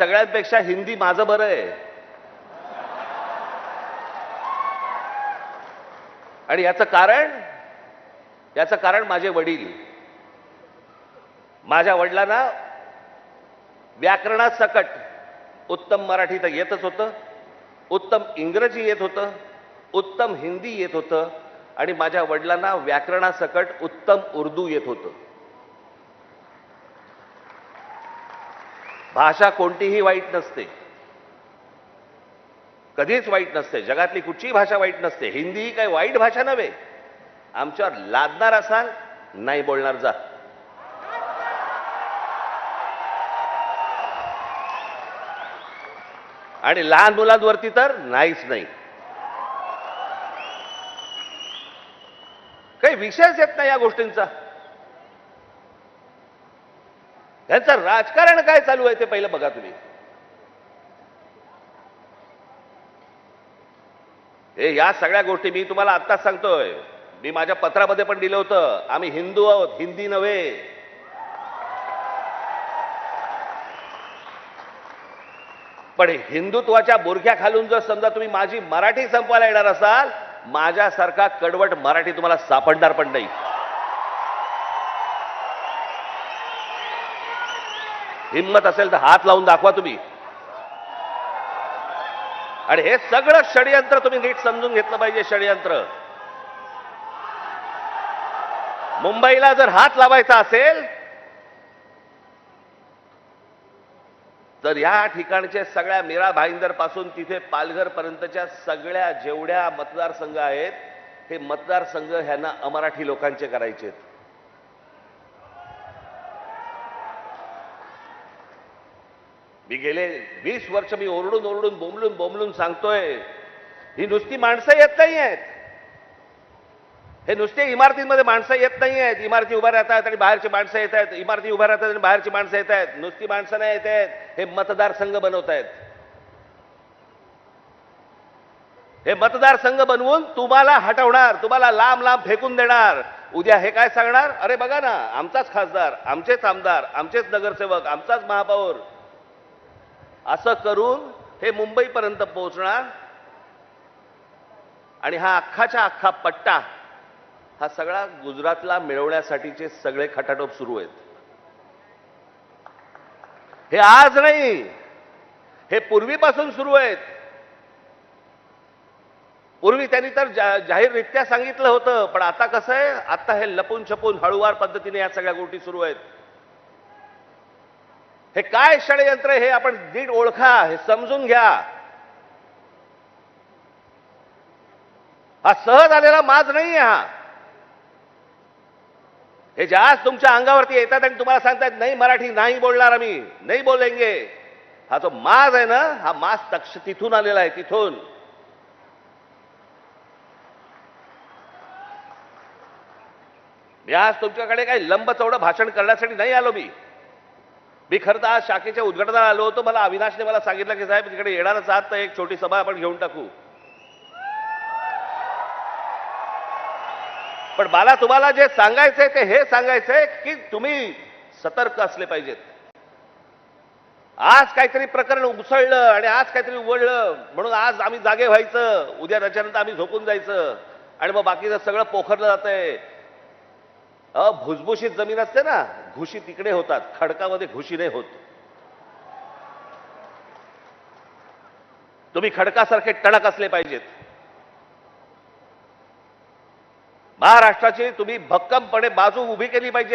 सगळ्यांपेक्षा हिंदी माझं बरं आहे. आणि याचं कारण माझे वडील. माझ्या वडिलांना व्याकरणात सकट उत्तम मराठी तर येतच होतं, उत्तम इंग्रजी येत होतं, उत्तम हिंदी येत होतं आणि माझ्या वडिलांना व्याकरणासकट उत्तम उर्दू येत होतं. भाषा कोणतीही वाईट नसते, कधीच वाईट नसते. जगातली कुठचीही भाषा वाईट नसते. हिंदी ही काही वाईट भाषा नव्हे. आमच्यावर लादणार असाल, नाही बोलणार जा. आणि लहान मुलांवरती तर नाहीच नाही. काही विषयच येत नाही या गोष्टींचा. त्यांचं राजकारण काय चालू आहे ते पहिलं बघा तुम्ही. हे या सगळ्या गोष्टी मी तुम्हाला आत्ताच सांगतोय. मी माझ्या पत्रामध्ये पण दिलं होतं, आम्ही हिंदू आहोत, हिंदी नव्हे. पण हिंदुत्वाच्या बुरख्या खालून जर समजा तुम्ही माझी मराठी संपवायला येणार असाल, माझ्यासारखा कडवट मराठी तुम्हाला सापडणार पण नाही. हिम्मत असेल तर हात लावून दाखवा तुम्ही. आणि हे सगळं षडयंत्र तुम्ही नीट समजून घेतलं पाहिजे. षडयंत्र मुंबईला जर हात लावायचा असेल तर या ठिकाणचे सगळ्या मीरा भाईंदर पासून तिथे पालघर पर्यंतच्या सगळ्या जेवढ्या मतदारसंघ आहेत, हे मतदारसंघ ह्यांना अमराठी लोकांचे करायचे आहेत. मी गेले 20 वर्ष मी ओरडून बोंबलून सांगतोय, ही नुसती माणसं येत नाही आहेत. हे नुसते इमारतींमध्ये माणसं येत नाही आहेत. इमारती उभ्या राहतात आणि बाहेरची माणसं येत आहेत. इमारती उभ्या राहतात आणि बाहेरची माणसं येत आहेत. नुसती माणसं नाही येत आहेत. हे मतदारसंघ बनवत आहेत. हे मतदारसंघ बनवून तुम्हाला हटवणार, तुम्हाला लांब लांब फेकून देणार. उद्या हे काय सांगणार, अरे बघा ना, आमचाच खासदार, आमचेच आमदार, आमचेच नगरसेवक, आमचाच महापौर. असं करून हे मुंबईपर्यंत पोहोचणार. आणि हा अख्खाच्या अख्खा पट्टा हा सगळा गुजरातला मिळवण्यासाठीचे सगळे खटाटोप सुरू आहेत. हे आज नाही, हे पूर्वीपासून सुरू आहेत. पूर्वी त्यांनी तर जाहीररित्या सांगितलं होतं, पण आता कसं आहे, आता हे लपून छपून हळूवार पद्धतीने या सगळ्या गोष्टी सुरू आहेत. हे काय षडयंत्र हे आपण नीट ओळखा, हे समजून घ्या. हा सहज आलेला माज नाही. हे जास्त तुमच्या अंगावरती येतात आणि तुम्हाला सांगतात नाही मराठी नाही बोलणार, आम्ही नाही बोलेंगे. हा जो माज आहे ना, हा माज तिथून आलेला आहे. तिथून मी आज तुमच्याकडे काही लंब चौडं भाषण करण्यासाठी नाही आलो. मी खरं तर आज शाखेच्या उद्घाटनाला आलो होतो. मला अविनाशने मला सांगितलं की साहेब तिकडे येणारच आहात तर एक छोटी सभा आपण घेऊन टाकू. पण मला तुम्हाला जे सांगायचंय ते हे सांगायचंय की तुम्ही सतर्क असले पाहिजेत. आज काहीतरी प्रकरण उसळलं आणि आज काहीतरी उघडलं म्हणून आज आम्ही जागे व्हायचं, उद्या त्याच्यानंतर आम्ही झोपून जायचं आणि मग बाकीचं सगळं पोखरलं जातंय. भुसभुशीत जमीन असते ना, घुशी तिकडे होतात, खडकामध्ये घुशी नाही होत. तुम्ही खडकासारखे टणक असले पाहिजेत. महाराष्ट्राची तुम्ही भक्कमपणे बाजू उभी केली पाहिजे.